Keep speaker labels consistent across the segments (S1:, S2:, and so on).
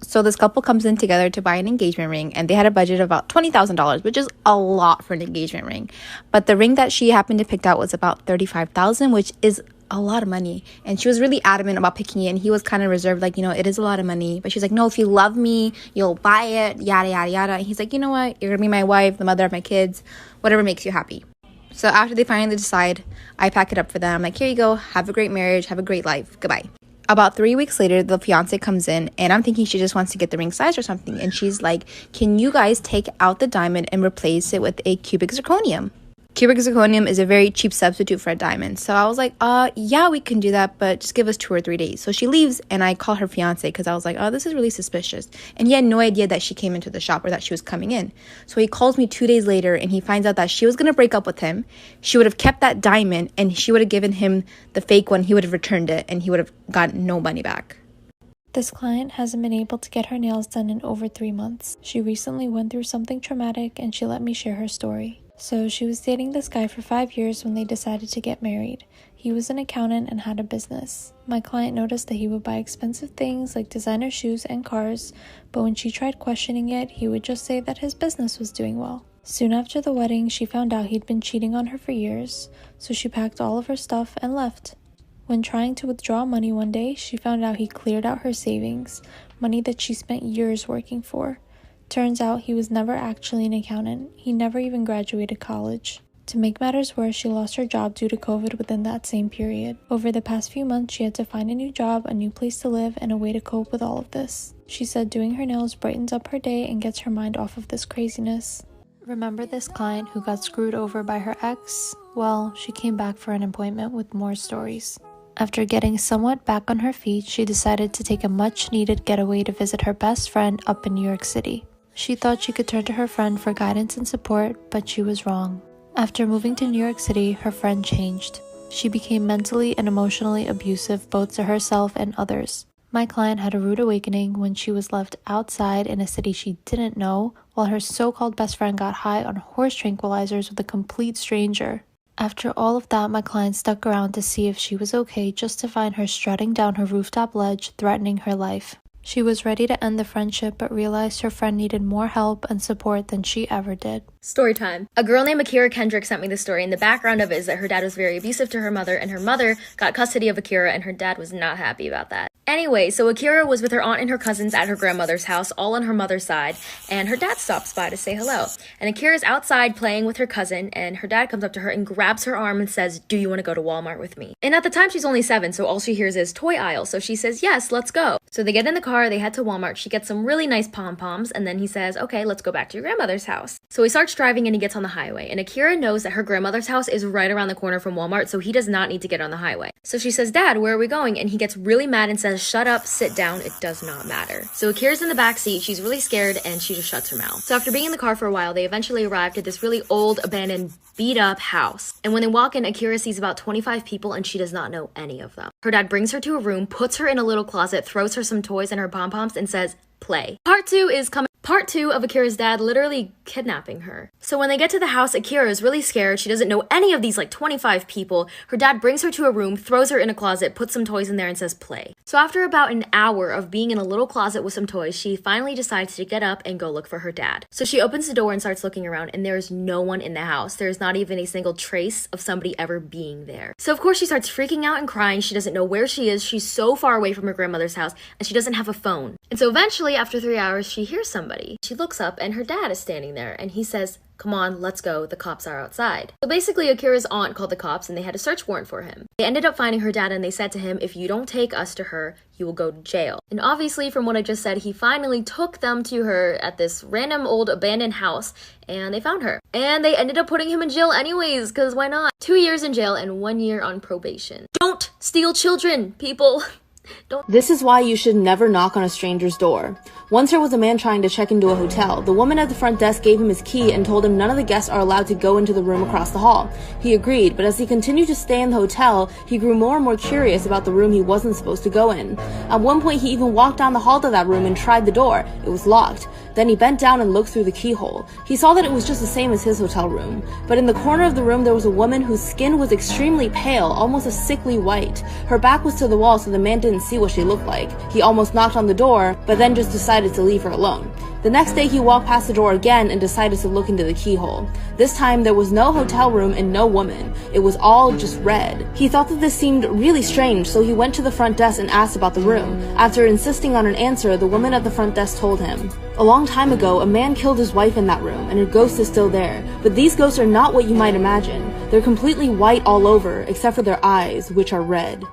S1: So this couple comes in together to buy an engagement ring, and they had a budget of about $20,000, which is a lot for an engagement ring. But the ring that she happened to pick out was about $35,000, which is a lot of money. And she was really adamant about picking it, and he was kind of reserved, like, it is a lot of money. But she's like, no, if you love me, you'll buy it, yada, yada, yada. And he's like, you know what? You're gonna be my wife, the mother of my kids, whatever makes you happy. So after they finally decide, I pack it up for them. I'm like, here you go. Have a great marriage. Have a great life. Goodbye. About 3 weeks later, the fiance comes in, and I'm thinking she just wants to get the ring size or something. And she's like, can you guys take out the diamond and replace it with a cubic zirconium? Cubic zirconium is a very cheap substitute for a diamond. So I was like, yeah, we can do that, but just give us 2 or 3 days. So she leaves, and I call her fiance because I was like, oh, this is really suspicious. And he had no idea that she came into the shop or that she was coming in. So he calls me 2 days later, and he finds out that she was going to break up with him. She would have kept that diamond, and she would have given him the fake one. He would have returned it, and he would have gotten no money back.
S2: This client hasn't been able to get her nails done in over 3 months. She recently went through something traumatic, and she let me share her story. So she was dating this guy for 5 years when they decided to get married. He was an accountant and had a business. My client noticed that he would buy expensive things like designer shoes and cars, but when she tried questioning it, he would just say that his business was doing well. Soon after the wedding, she found out he'd been cheating on her for years, so she packed all of her stuff and left. When trying to withdraw money one day, she found out he cleared out her savings, money that she spent years working for. Turns out he was never actually an accountant. He never even graduated college. To make matters worse, she lost her job due to COVID within that same period. Over the past few months, she had to find a new job, a new place to live, and a way to cope with all of this. She said doing her nails brightens up her day and gets her mind off of this craziness. Remember this client who got screwed over by her ex? Well, she came back for an appointment with more stories. After getting somewhat back on her feet, she decided to take a much-needed getaway to visit her best friend up in New York City. She thought she could turn to her friend for guidance and support, but she was wrong. After moving to New York City, her friend changed. She became mentally and emotionally abusive both to herself and others. My client had a rude awakening when she was left outside in a city she didn't know, while her so-called best friend got high on horse tranquilizers with a complete stranger. After all of that, my client stuck around to see if she was okay, just to find her strutting down her rooftop ledge, threatening her life. She was ready to end the friendship, but realized her friend needed more help and support than she ever did.
S3: Story time. A girl named Akira Kendrick sent me this story, and the background of it is that her dad was very abusive to her mother, and her mother got custody of Akira, and her dad was not happy about that. Anyway, so Akira was with her aunt and her cousins at her grandmother's house, all on her mother's side, and her dad stops by to say hello. And Akira's outside playing with her cousin, and her dad comes up to her and grabs her arm and says, do you want to go to Walmart with me? And at the time, she's only 7, so all she hears is toy aisle, so she says, yes, let's go. So they get in the car, they head to Walmart, she gets some really nice pom-poms, and then he says, okay, let's go back to your grandmother's house. So he starts driving and he gets on the highway, and Akira knows that her grandmother's house is right around the corner from Walmart, so he does not need to get on the highway. So she says, Dad, where are we going? And he gets really mad and says, shut up, sit down, it does not matter. So Akira's in the back seat, she's really scared, and she just shuts her mouth. So after being in the car for a while, they eventually arrived at this really old, abandoned, beat up house. And when they walk in, Akira sees about 25 people, and she does not know any of them. Her dad brings her to a room, puts her in a little closet, throws her some toys and her pom-poms, and says, play. Part 2 is coming. Part 2 of Akira's dad literally kidnapping her. So when they get to the house, Akira is really scared. She doesn't know any of these 25 people. Her dad brings her to a room, throws her in a closet, puts some toys in there and says play. So after about an hour of being in a little closet with some toys, she finally decides to get up and go look for her dad. So she opens the door and starts looking around, and there's no one in the house. There's not even a single trace of somebody ever being there. So of course she starts freaking out and crying. She doesn't know where she is. She's so far away from her grandmother's house, and she doesn't have a phone. And so eventually, after 3 hours, she hears somebody. She looks up and her dad is standing there, and he says, come on, let's go, the cops are outside. So basically, Akira's aunt called the cops and they had a search warrant for him. They ended up finding her dad and they said to him, if you don't take us to her, you will go to jail. And obviously, from what I just said, he finally took them to her at this random old abandoned house, and they found her. And they ended up putting him in jail anyways, because why not? 2 years in jail and 1 year on probation. Don't steal children, people. Don't.
S4: This is why you should never knock on a stranger's door. Once there was a man trying to check into a hotel. The woman at the front desk gave him his key and told him none of the guests are allowed to go into the room across the hall. He agreed, but as he continued to stay in the hotel, he grew more and more curious about the room he wasn't supposed to go in. At one point, he even walked down the hall to that room and tried the door. It was locked. Then he bent down and looked through the keyhole. He saw that it was just the same as his hotel room. But in the corner of the room, there was a woman whose skin was extremely pale, almost a sickly white. Her back was to the wall, so the man didn't and see what she looked like. He almost knocked on the door, but then just decided to leave her alone. The next day, he walked past the door again and decided to look into the keyhole. This time, there was no hotel room and no woman. It was all just red. He thought that this seemed really strange, so he went to the front desk and asked about the room. After insisting on an answer, the woman at the front desk told him, "A long time ago, a man killed his wife in that room, and her ghost is still there. But these ghosts are not what you might imagine. They're completely white all over, except for their eyes, which are red."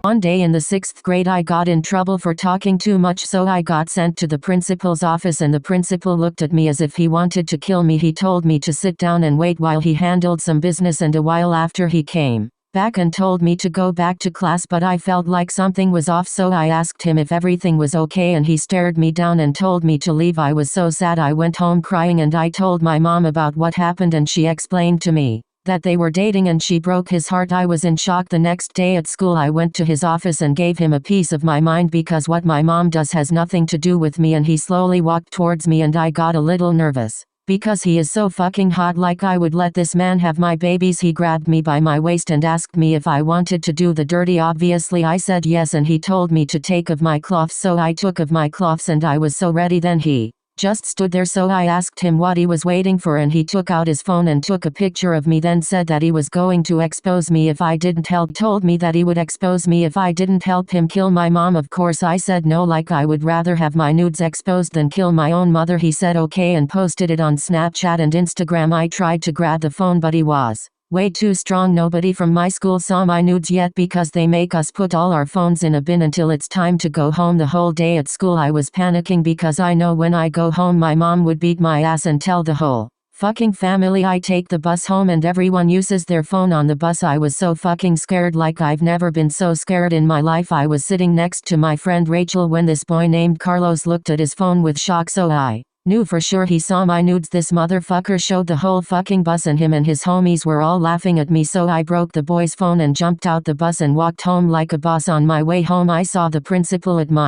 S5: One day in the 6th grade I got in trouble for talking too much, so I got sent to the principal's office, and the principal looked at me as if he wanted to kill me. He told me to sit down and wait while he handled some business, and a while after he came back and told me to go back to class, but I felt like something was off, so I asked him if everything was okay, and he stared me down and told me to leave. I was so sad I went home crying, and I told my mom about what happened, and she explained to me that they were dating and she broke his heart. I was in shock. The next day at school I went to his office and gave him a piece of my mind because what my mom does has nothing to do with me, and he slowly walked towards me and I got a little nervous because he is so fucking hot, like I would let this man have my babies. He grabbed me by my waist and asked me if I wanted to do the dirty. Obviously I said yes, and he told me to take of my cloths, so I took of my cloths and I was so ready. Then he just stood there, so I asked him what he was waiting for, and he took out his phone and took a picture of me, then said that he was going to expose me if I didn't help. Told me that he would expose me if I didn't help him kill my mom. Of course I said no, like I would rather have my nudes exposed than kill my own mother. He said okay and posted it on Snapchat and Instagram. I tried to grab the phone, but he was way too strong. Nobody from my school saw my nudes yet because they make us put all our phones in a bin until it's time to go home. The whole day at school I was panicking because I know when I go home my mom would beat my ass and tell the whole fucking family. I take the bus home and everyone uses their phone on the bus. I was so fucking scared, like I've never been so scared in my life. I was sitting next to my friend Rachel when this boy named Carlos looked at his phone with shock, so I knew for sure he saw my nudes. This motherfucker showed the whole fucking bus and him and his homies were all laughing at me, so I broke the boy's phone and jumped out the bus and walked home like a boss. On my way home I saw the principal at my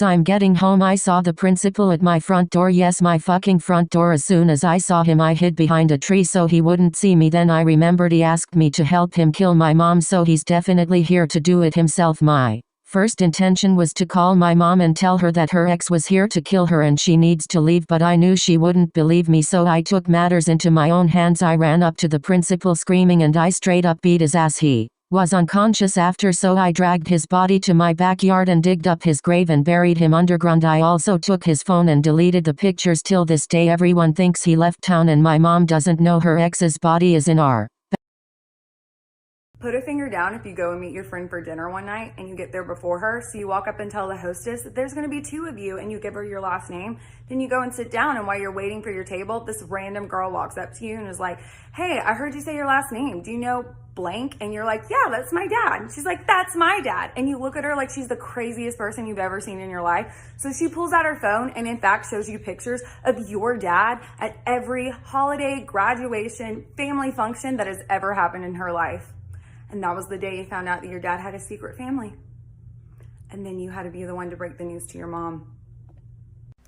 S5: I'm getting home I saw the principal at my front door. Yes, my fucking front door. As soon as I saw him I hid behind a tree so he wouldn't see me. Then I remembered he asked me to help him kill my mom, so he's definitely here to do it himself. My first intention was to call my mom and tell her that her ex was here to kill her and she needs to leave, but I knew she wouldn't believe me, so I took matters into my own hands. I ran up to the principal screaming and I straight up beat his ass. He was unconscious after, so I dragged his body to my backyard and digged up his grave and buried him underground. I also took his phone and deleted the pictures. Till this day everyone thinks he left town and my mom doesn't know her ex's body is in our
S6: Put a finger down if you go and meet your friend for dinner one night and you get there before her. So you walk up and tell the hostess that there's going to be two of you and you give her your last name. Then you go and sit down, and while you're waiting for your table, this random girl walks up to you and is like, "Hey, I heard you say your last name. Do you know blank?" And you're like, "Yeah, that's my dad." And she's like, "That's my dad." And you look at her like she's the craziest person you've ever seen in your life. So she pulls out her phone and in fact shows you pictures of your dad at every holiday, graduation, family function that has ever happened in her life. And that was the day you found out that your dad had a secret family. And then you had to be the one to break the news to your mom.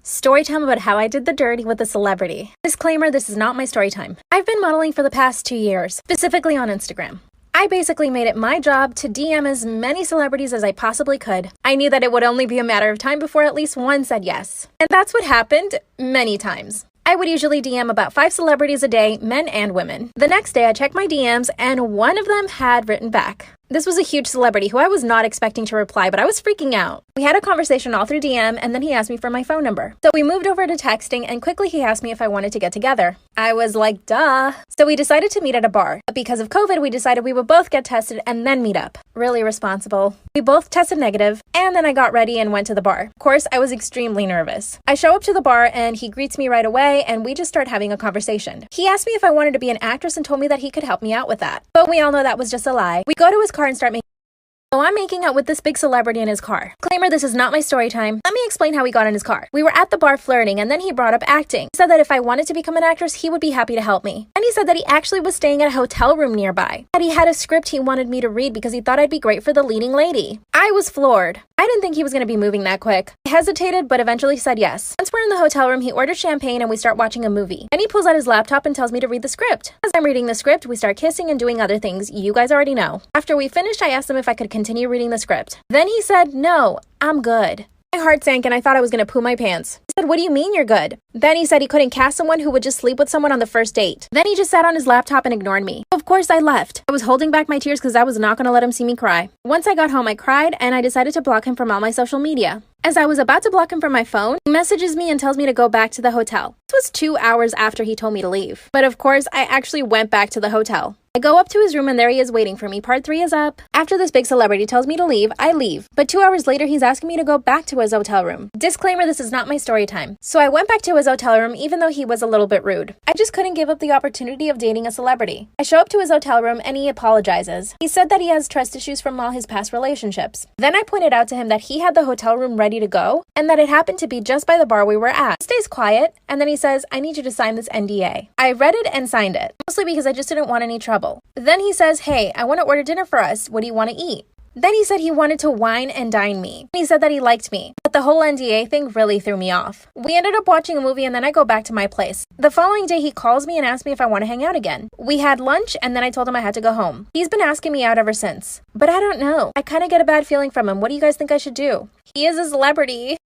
S3: Story time about how I did the dirty with a celebrity. Disclaimer, this is not my story time. I've been modeling for the past 2 years, specifically on Instagram. I basically made it my job to DM as many celebrities as I possibly could. I knew that it would only be a matter of time before at least one said yes. And that's what happened many times. I would usually DM about 5 celebrities a day, men and women. The next day I checked my DMs and one of them had written back. This was a huge celebrity who I was not expecting to reply, but I was freaking out. We had a conversation all through DM and then he asked me for my phone number. So we moved over to texting and quickly he asked me if I wanted to get together. I was like, duh. So we decided to meet at a bar. But because of COVID, we decided we would both get tested and then meet up. Really responsible. We both tested negative and then I got ready and went to the bar. Of course, I was extremely nervous. I show up to the bar and he greets me right away and we just start having a conversation. He asked me if I wanted to be an actress and told me that he could help me out with that. But we all know that was just a lie. We go to his car and start making. So I'm making out with this big celebrity in his car. Disclaimer, this is not my story time. Let me explain how we got in his car. We were at the bar flirting and then he brought up acting. He said that if I wanted to become an actress, he would be happy to help me. And he said that he actually was staying at a hotel room nearby. That he had a script he wanted me to read because he thought I'd be great for the leading lady. I was floored. I didn't think he was going to be moving that quick. I hesitated, but eventually said yes. Once we're in the hotel room, he orders champagne and we start watching a movie. And he pulls out his laptop and tells me to read the script. As I'm reading the script, we start kissing and doing other things you guys already know. After we finished, I asked him if I could connect
S7: continue reading the script. Then he said, "No, I'm good." My heart sank and I thought I was gonna poo my pants. I said, "What do you mean you're good?" Then he said he couldn't cast someone who would just sleep with someone on the first date. Then he just sat on his laptop and ignored me. Of course I left. I was holding back my tears because I was not gonna let him see me cry. Once I got home, I cried and I decided to block him from all my social media. As I was about to block him from my phone, he messages me and tells me to go back to the hotel. This was 2 hours after he told me to leave. But of course, I actually went back to the hotel. I go up to his room and there he is waiting for me. Part 3 is up. After this big celebrity tells me to leave, I leave. But 2 hours later, he's asking me to go back to his hotel room. Disclaimer, this is not my story time. So I went back to his hotel room even though he was a little bit rude. I just couldn't give up the opportunity of dating a celebrity. I show up to his hotel room and he apologizes. He said that he has trust issues from all his past relationships. Then I pointed out to him that he had the hotel room ready to go and that it happened to be just by the bar we were at. He stays quiet and then he says, "I need you to sign this NDA." I read it and signed it, mostly because I just didn't want any trouble. Then he says, "Hey, I want to order dinner for us. What do you want to eat?" Then he said he wanted to wine and dine me. He said that he liked me, but the whole NDA thing really threw me off. We ended up watching a movie and then I go back to my place. The following day, he calls me and asks me if I want to hang out again. We had lunch and then I told him I had to go home. He's been asking me out ever since, but I don't know. I kind of get a bad feeling from him. What do you guys think I should do? He is a celebrity.